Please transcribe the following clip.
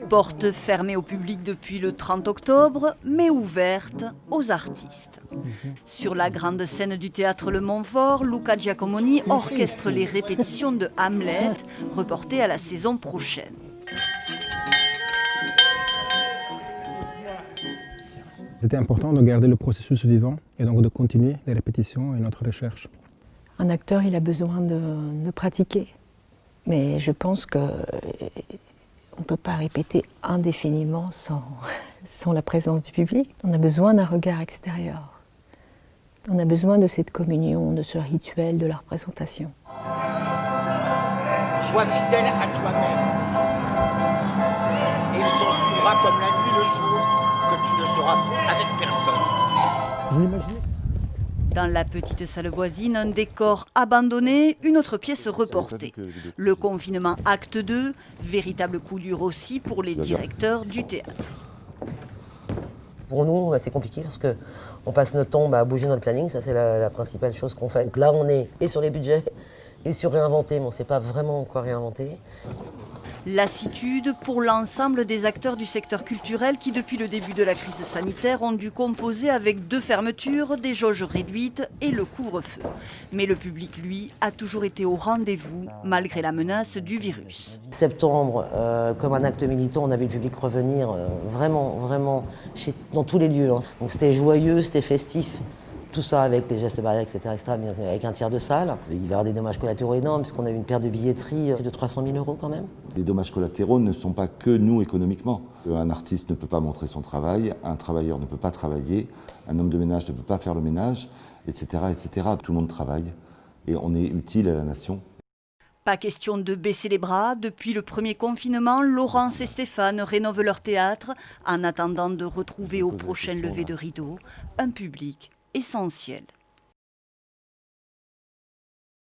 Porte fermée au public depuis le 30 octobre, mais ouverte aux artistes. Sur la grande scène du théâtre Le Montfort, Luca Giacomoni orchestre les répétitions de Hamlet, reportées à la saison prochaine. C'était important de garder le processus vivant et donc de continuer les répétitions et notre recherche. Un acteur, il a besoin de pratiquer, mais je pense que on ne peut pas répéter indéfiniment sans la présence du public. On a besoin d'un regard extérieur. On a besoin de cette communion, de ce rituel, de la représentation. Sois fidèle à toi-même. Et il s'en suivra comme la nuit le jour que tu ne seras fou avec personne. Je l'imaginais. Dans la petite salle voisine, un décor abandonné, une autre pièce reportée. Le confinement acte 2, véritable coup dur aussi pour les directeurs du théâtre. Pour nous, c'est compliqué parce qu'on passe notre temps à bouger notre planning, ça c'est la principale chose qu'on fait. Donc là, on est et sur les budgets et sur réinventer, mais on ne sait pas vraiment quoi réinventer. Lassitude pour l'ensemble des acteurs du secteur culturel qui, depuis le début de la crise sanitaire, ont dû composer avec 2 fermetures, des jauges réduites et le couvre-feu. Mais le public, lui, a toujours été au rendez-vous, malgré la menace du virus. Septembre, comme un acte militant, on a vu le public revenir vraiment dans tous les lieux. Hein. Donc c'était joyeux, c'était festif. Tout ça avec les gestes barrières, etc., mais avec un tiers de salle. Il va y avoir des dommages collatéraux énormes, puisqu'on a eu une perte de billetterie de 300 000 € quand même. Les dommages collatéraux ne sont pas que nous économiquement. Un artiste ne peut pas montrer son travail, un travailleur ne peut pas travailler, un homme de ménage ne peut pas faire le ménage, etc., etc. Tout le monde travaille et on est utile à la nation. Pas question de baisser les bras. Depuis le premier confinement, Laurence et Stéphane rénovent leur théâtre en attendant de retrouver au prochain lever de rideau un public essentiel.